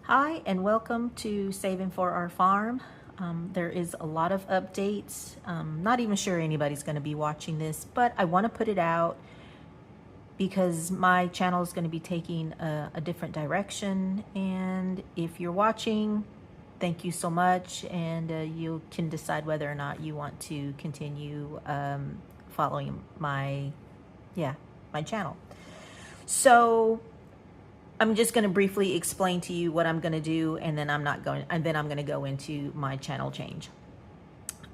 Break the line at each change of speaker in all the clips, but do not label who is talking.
Hi, and welcome to Saving for Our Farm. There is a lot of updates. Not even sure anybody's going to be watching this, but I want to put it out because my channel is going to be taking a different direction. And if you're watching, thank you so much. And you can decide whether or not you want to continue following my channel. So I'm just going to briefly explain to you what I'm going to do, and then I'm going to go into my channel change.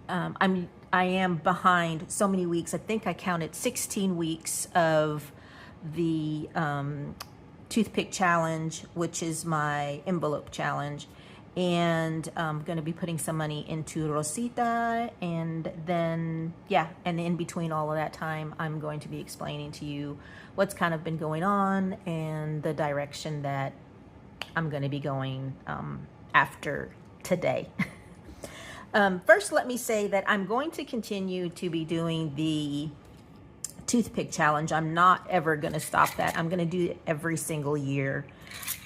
I am behind so many weeks. I think I counted 16 weeks of the Toothpick challenge, which is my envelope challenge. And I'm going to be putting some money into Rosita, and then, and in between all of that time, I'm going to be explaining to you what's kind of been going on and the direction that I'm going to be going after today. First, let me say that I'm going to continue to be doing the Toothpick challenge. I'm not ever going to stop that. I'm going to do it every single year.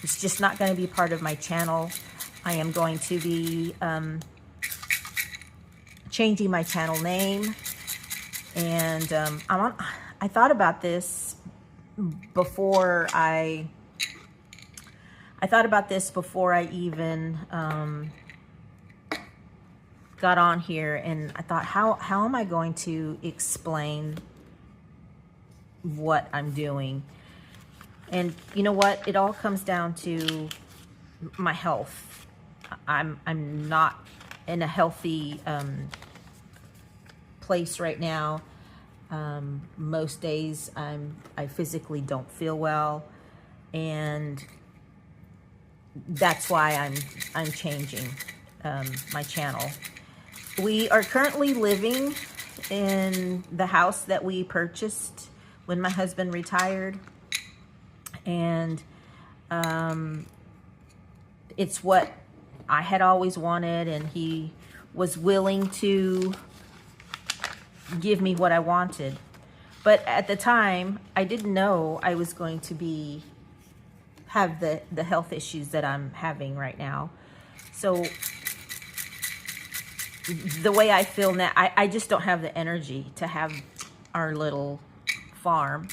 It's just not going to be part of my channel. I am going to be changing my channel name, and I thought about this before I even got on here, and I thought, how am I going to explain what I'm doing? And you know what? It all comes down to my health. I'm not in a healthy place right now. Most days I physically don't feel well, and that's why I'm changing my channel. We are currently living in the house that we purchased when my husband retired, and it's what I had always wanted, and he was willing to give me what I wanted. But at the time, I didn't know I was going to have the health issues that I'm having right now. So the way I feel now, I just don't have the energy to have our little farm.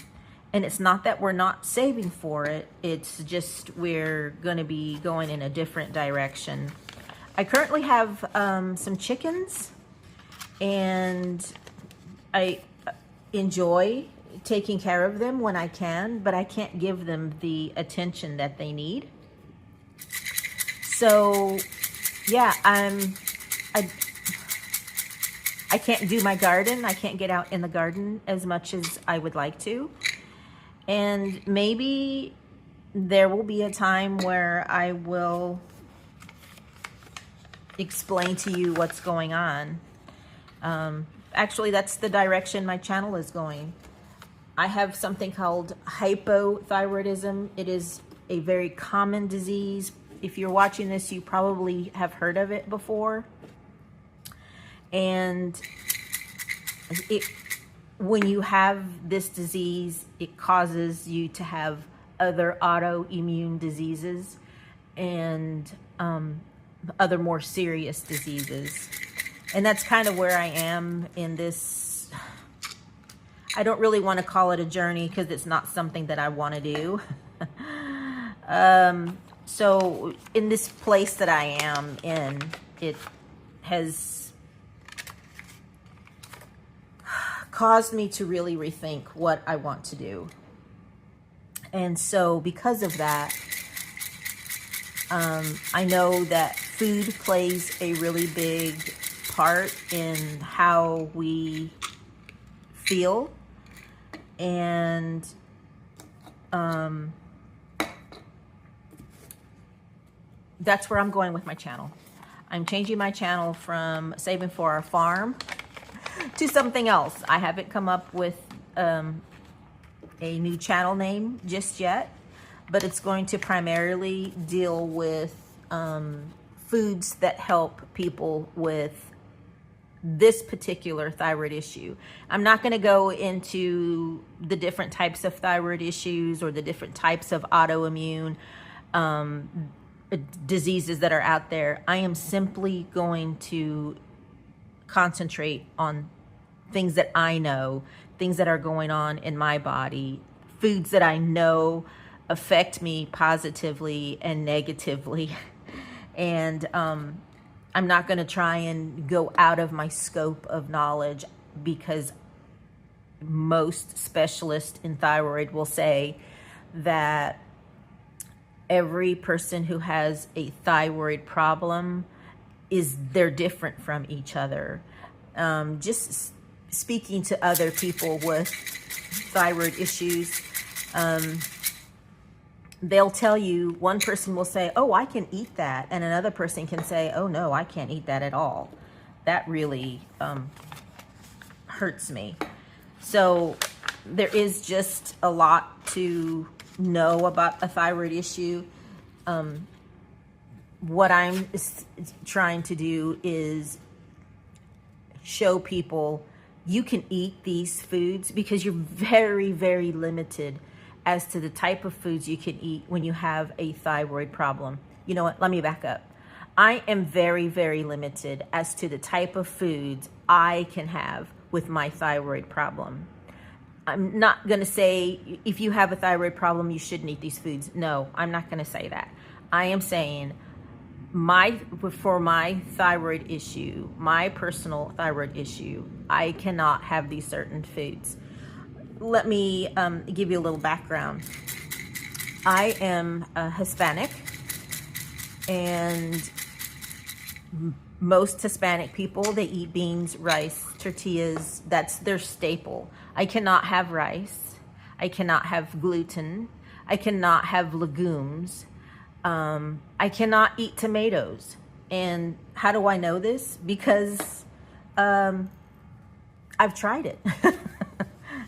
And it's not that we're not saving for it. It's just we're going to be going in a different direction. I currently have some chickens, and I enjoy taking care of them when I can, but I can't give them the attention that they need. So, yeah, I can't do my garden. I can't get out in the garden as much as I would like to. And maybe there will be a time where I will explain to you what's going on. Actually, that's the direction my channel is going. I have something called hypothyroidism. It is a very common disease. If you're watching this, you probably have heard of it before. And when you have this disease, it causes you to have other autoimmune diseases and other more serious diseases. And that's kind of where I am in this. I don't really want to call it a journey because it's not something that I want to do. So in this place that I am in, it has caused me to really rethink what I want to do. And so because of that, I know that food plays a really big part in how we feel. And that's where I'm going with my channel. I'm changing my channel from Saving for Our Farm to something else. I haven't come up with a new channel name just yet, but it's going to primarily deal with foods that help people with this particular thyroid issue. I'm not going to go into the different types of thyroid issues or the different types of autoimmune. diseases that are out there. I am simply going to concentrate on things that I know, things that are going on in my body, foods that I know affect me positively and negatively. And I'm not going to try and go out of my scope of knowledge, because most specialists in thyroid will say that every person who has a thyroid problem they're different from each other. Just speaking to other people with thyroid issues, they'll tell you, one person will say, oh, I can eat that. And another person can say, oh, no, I can't eat that at all. That really hurts me. So there is just a lot to know about a thyroid issue. What I'm trying to do is show people you can eat these foods, because you're very, very limited as to the type of foods you can eat when you have a thyroid problem. You know what? Let me back up. I am very, very limited as to the type of foods I can have with my thyroid problem. I'm not going to say if you have a thyroid problem, you shouldn't eat these foods. No, I'm not going to say that. I am saying for my thyroid issue, my personal thyroid issue, I cannot have these certain foods. Let me give you a little background. I am Hispanic, and most Hispanic people, they eat beans, rice, tortillas. That's their staple. I cannot have rice. I cannot have gluten. I cannot have legumes. I cannot eat tomatoes. And how do I know this? Because I've tried it.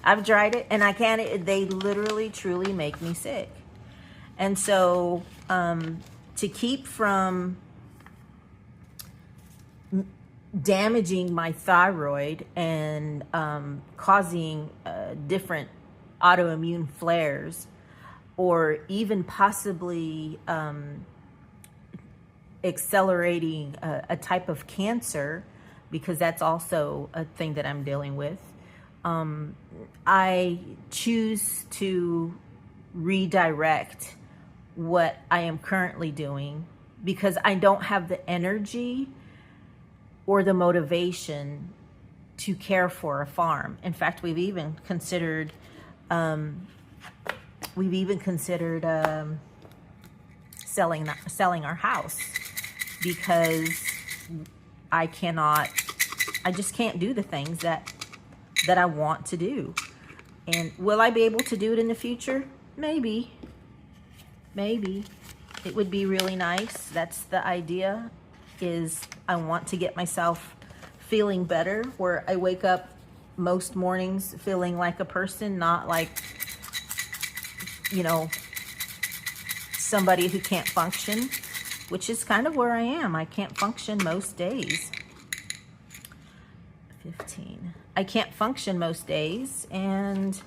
I've tried it, and I can't. They literally, truly make me sick. And so to keep from damaging my thyroid and causing different autoimmune flares, or even possibly accelerating a type of cancer, because that's also a thing that I'm dealing with, I choose to redirect what I am currently doing, because I don't have the energy or the motivation to care for a farm. In fact, we've even considered selling our house, because I just can't do the things that I want to do. And will I be able to do it in the future? Maybe. It would be really nice. That's the idea, is I want to get myself feeling better, where I wake up most mornings feeling like a person, not like, somebody who can't function, which is kind of where I am. I can't function most days. 15. I can't function most days, and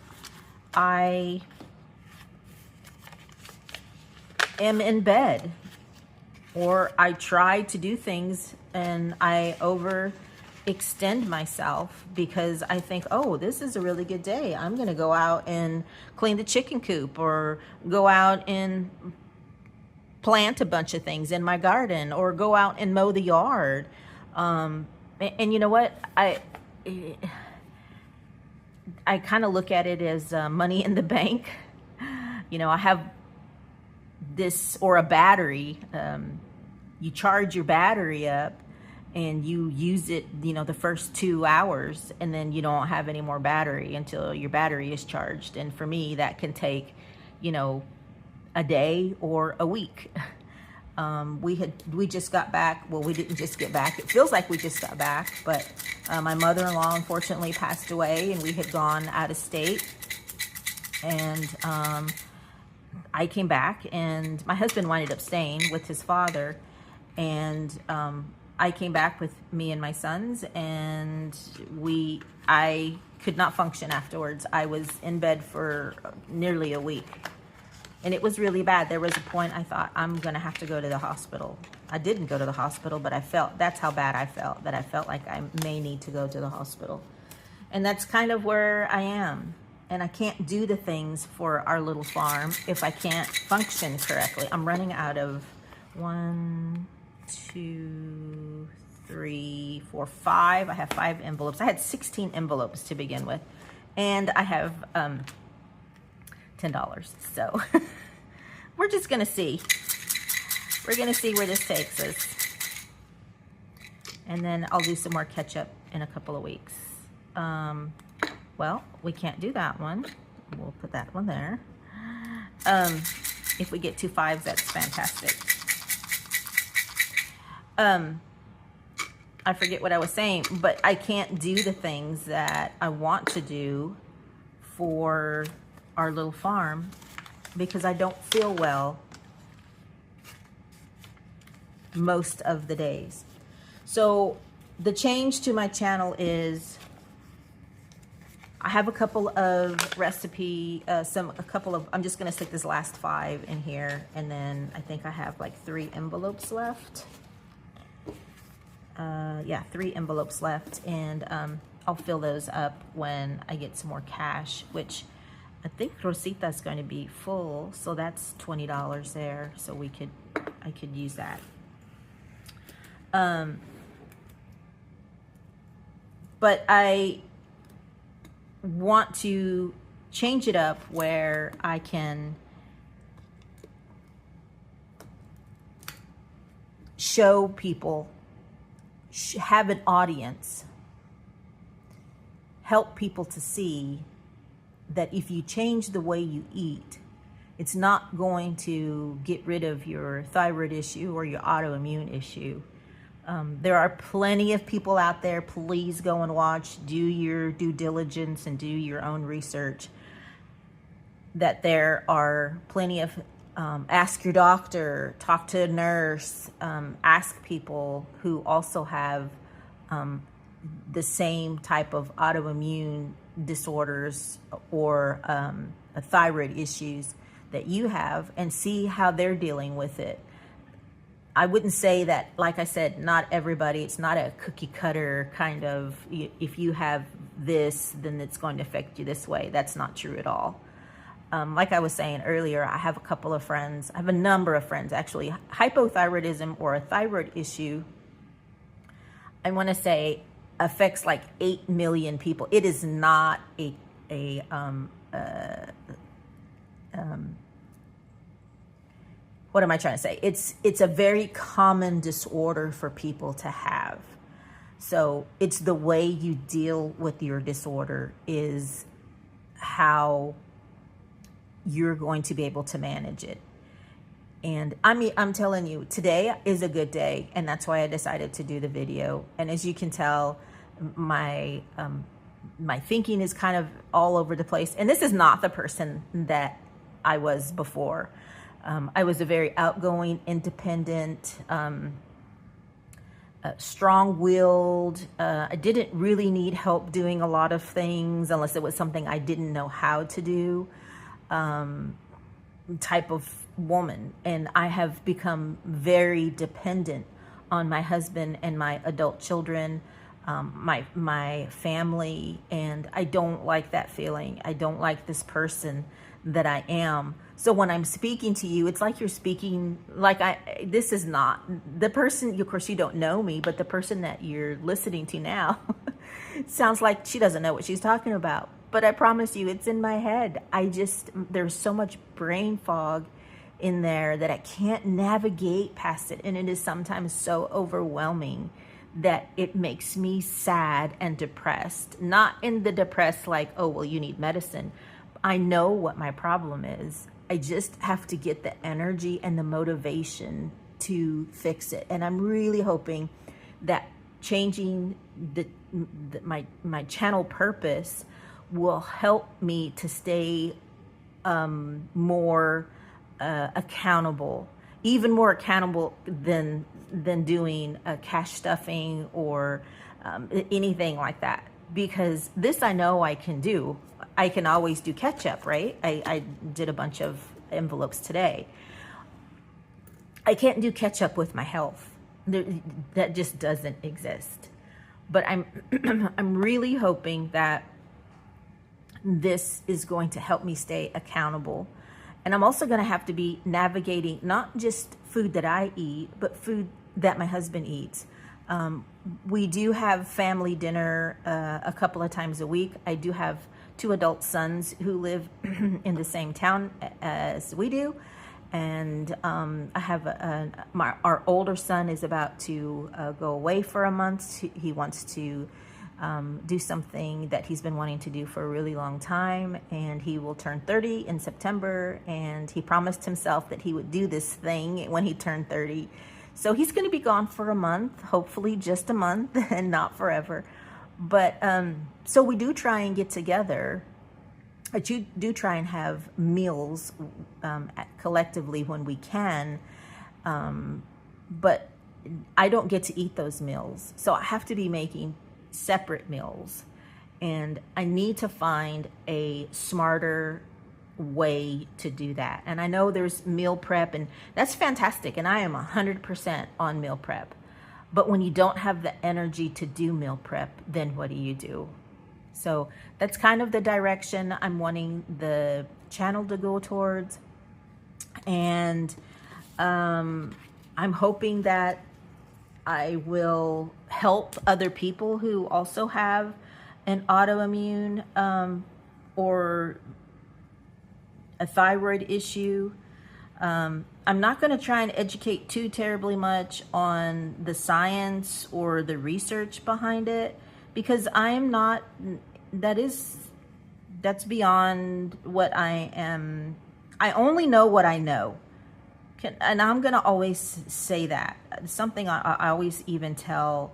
I am in bed, or I try to do things and I overextend myself, because I think, oh, this is a really good day. I'm going to go out and clean the chicken coop, or go out and plant a bunch of things in my garden, or go out and mow the yard. And you know what? I kind of look at it as money in the bank. I have this, or a battery. You charge your battery up and you use it, the first 2 hours, and then you don't have any more battery until your battery is charged. And for me, that can take, a day or a week. We just got back. Well, we didn't just get back. It feels like we just got back, but my mother-in-law unfortunately passed away, and we had gone out of state. And I came back, and my husband winded up staying with his father, and I came back with me and my sons, and I could not function afterwards. I was in bed for nearly a week. And it was really bad. There was a point I thought, I'm going to have to go to the hospital. I didn't go to the hospital, but that's how bad I felt, that I felt like I may need to go to the hospital. And that's kind of where I am. And I can't do the things for our little farm if I can't function correctly. I'm running out of 1, 2, 3, 4, 5. I have 5 envelopes. I had 16 envelopes to begin with. And I have $10. So we're just going to see. We're going to see where this takes us. And then I'll do some more catch up in a couple of weeks. Well, we can't do that one. We'll put that one there. If we get 2 5s, that's fantastic. I forget what I was saying, but I can't do the things that I want to do for our little farm because I don't feel well most of the days. So the change to my channel is I have a couple of I'm just going to stick this last 5 in here, and then I think I have like 3 envelopes left. Yeah, 3 envelopes left, and I'll fill those up when I get some more cash, which I think Rosita's going to be full, so that's $20 there, so I could use that. But I want to change it up where I can show people, have an audience, help people to see that if you change the way you eat, it's not going to get rid of your thyroid issue or your autoimmune issue. There are plenty of people out there. Please go and watch, do your due diligence and do your own research. That there are plenty of, ask your doctor, talk to a nurse, ask people who also have the same type of autoimmune disorders or thyroid issues that you have, and see how they're dealing with it. I wouldn't say that, like I said, not everybody, it's not a cookie cutter kind of, if you have this, then it's going to affect you this way. That's not true at all. Like I was saying earlier, I have a couple of friends, I have a number of friends actually, hypothyroidism or a thyroid issue, I want to say affects like 8 million people. It is not what am I trying to say? It's a very common disorder for people to have. So it's the way you deal with your disorder is how you're going to be able to manage it. And I mean, I'm telling you, today is a good day, and that's why I decided to do the video. And as you can tell, my thinking is kind of all over the place. And this is not the person that I was before. I was a very outgoing, independent, strong-willed. I didn't really need help doing a lot of things unless it was something I didn't know how to do, type of woman. And I have become very dependent on my husband and my adult children, my family, and I don't like that feeling. I don't like this person that I am. So when I'm speaking to you, it's like you're speaking like this is not the person, of course you don't know me, but the person that you're listening to now sounds like she doesn't know what she's talking about. But I promise you, it's in my head. There's so much brain fog in there that I can't navigate past it. And it is sometimes so overwhelming that it makes me sad and depressed. Not in the depressed like, oh, well, you need medicine. I know what my problem is. I just have to get the energy and the motivation to fix it. And I'm really hoping that changing my channel purpose will help me to stay more accountable, even more accountable than doing cash stuffing or anything like that. Because this I know I can do. I can always do catch up, right? I did a bunch of envelopes today. I can't do catch up with my health. That just doesn't exist. But I'm I'm really hoping that this is going to help me stay accountable. And I'm also going to have to be navigating not just food that I eat, but food that my husband eats. We do have family dinner a couple of times a week. I do have 2 adult sons who live in the same town as we do. And I have our older son is about to go away for a month. He wants to do something that he's been wanting to do for a really long time, and he will turn 30 in September, and he promised himself that he would do this thing when he turned 30. So he's going to be gone for a month, hopefully just a month and not forever. But so we do try and get together. I do try and have meals collectively when we can, but I don't get to eat those meals. So I have to be making separate meals, and I need to find a smarter way to do that. And I know there's meal prep, and that's fantastic, and I am 100% on meal prep. But when you don't have the energy to do meal prep, then what do? So that's kind of the direction I'm wanting the channel to go towards. And I'm hoping that I will help other people who also have an autoimmune or a thyroid issue. I'm not going to try and educate too terribly much on the science or the research behind it, because I'm not, that's beyond what I am. I only know what I know. And I'm going to always say that. Something I always even tell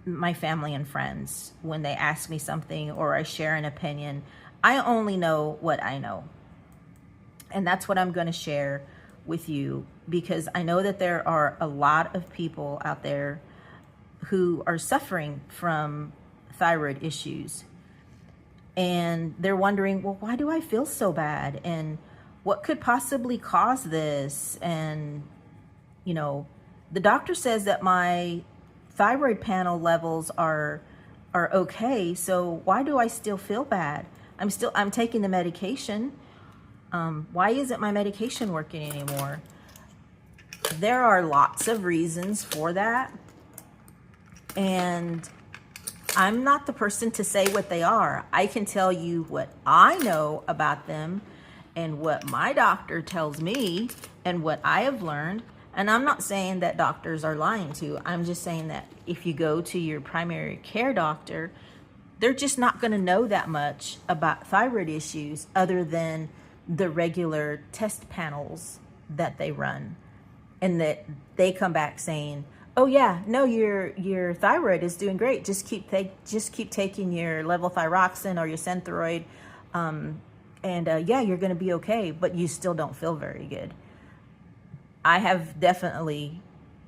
my family and friends when they ask me something or I share an opinion. I only know what I know. And that's what I'm going to share with you, because I know that there are a lot of people out there who are suffering from thyroid issues. And they're wondering, well, why do I feel so bad? And what could possibly cause this? And, you know, the doctor says that my thyroid panel levels are okay. So why do I still feel bad? I'm taking the medication. Why isn't my medication working anymore? There are lots of reasons for that. And I'm not the person to say what they are. I can tell you what I know about them and what my doctor tells me and what I have learned. And I'm not saying that doctors are lying to you. I'm just saying that if you go to your primary care doctor, they're just not going to know that much about thyroid issues other than the regular test panels that they run, and that they come back saying, oh yeah, no, your thyroid is doing great. Just keep taking your levothyroxine or your Synthroid, and yeah, you're going to be okay, but you still don't feel very good. I have definitely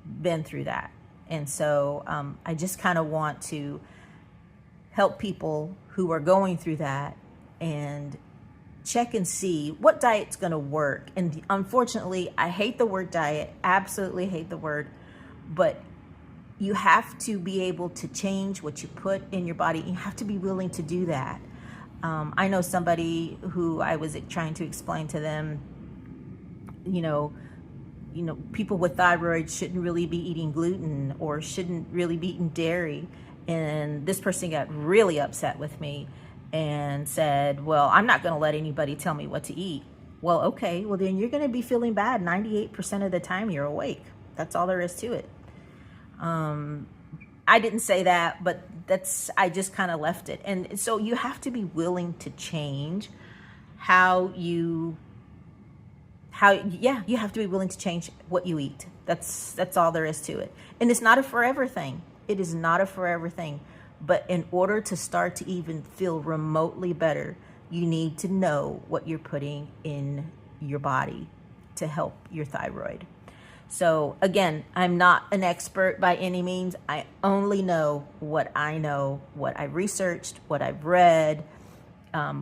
been through that. And so I just kind of want to help people who are going through that and check and see what diet's going to work. And unfortunately, I hate the word diet, absolutely hate the word, but you have to be able to change what you put in your body. You have to be willing to do that. I know somebody who I was trying to explain to them, you know, people with thyroid shouldn't really be eating gluten or shouldn't really be eating dairy. And this person got really upset with me and said, well, I'm not going to let anybody tell me what to eat. Well, okay, well then you're going to be feeling bad 98% of the time you're awake. That's all there is to it. I didn't say that, but I just kind of left it. And so you have to be willing to change you have to be willing to change what you eat. That's all there is to it. And it's not a forever thing. It is not a forever thing. But in order to start to even feel remotely better, you need to know what you're putting in your body to help your thyroid. So again, I'm not an expert by any means. I only know, what I've researched, what I've read,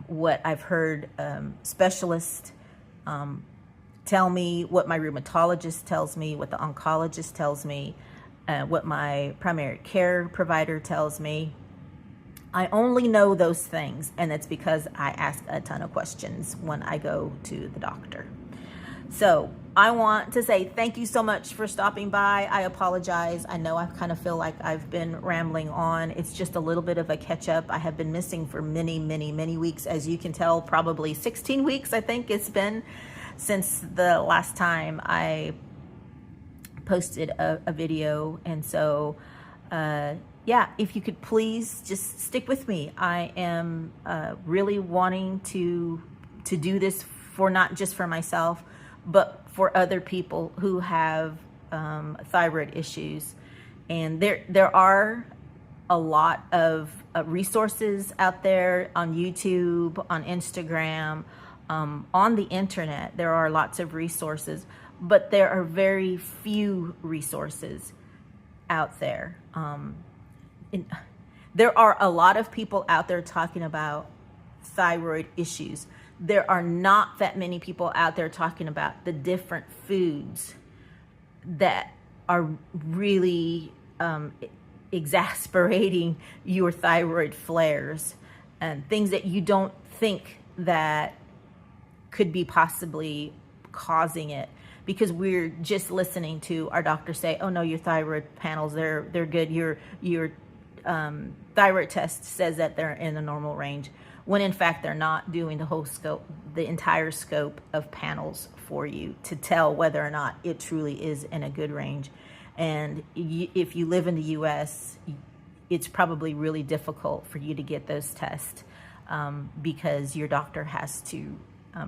what I've heard specialists tell me what my rheumatologist tells me, what the oncologist tells me, what my primary care provider tells me. I only know those things, and it's because I ask a ton of questions when I go to the doctor. So I want to say thank you so much for stopping by. I apologize. I know I kind of feel like I've been rambling on. It's just a little bit of a catch up. I have been missing for many, many, many weeks. As you can tell, probably 16 weeks, I think it's been since the last time I posted a video. And so, yeah, if you could please just stick with me. I am really wanting to do this for not just for myself, but for other people who have thyroid issues. And there are a lot of resources out there on YouTube, on Instagram, on the internet. There are lots of resources, but there are very few resources out there. There are a lot of people out there talking about thyroid issues. There are not that many people out there talking about the different foods that are really exasperating your thyroid flares, and things that you don't think that could be possibly causing it, because we're just listening to our doctor say, oh no, your thyroid panels, they're good. Your thyroid test says that they're in the normal range, when in fact they're not doing the whole scope, the entire scope of panels for you to tell whether or not it truly is in a good range. And if you live in the US, it's probably really difficult for you to get those tests because your doctor has to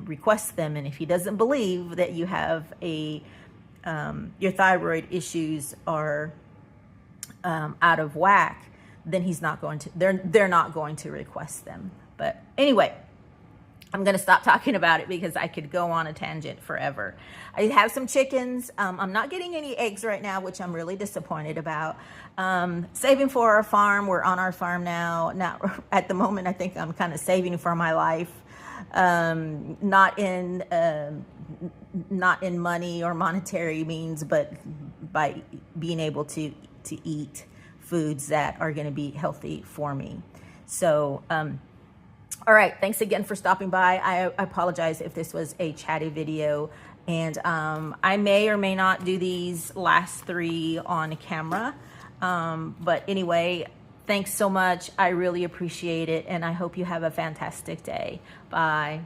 request them. And if he doesn't believe that you have your thyroid issues are out of whack, then he's not going to, they're not going to request them. But anyway, I'm going to stop talking about it because I could go on a tangent forever. I have some chickens. I'm not getting any eggs right now, which I'm really disappointed about. Saving for our farm. We're on our farm now. Now, at the moment, I think I'm kind of saving for my life. Not in money or monetary means, but by being able to eat foods that are going to be healthy for me. So, all right. Thanks again for stopping by. I apologize if this was a chatty video, and I may or may not do these last 3 on camera. But anyway, thanks so much. I really appreciate it, and I hope you have a fantastic day. Bye.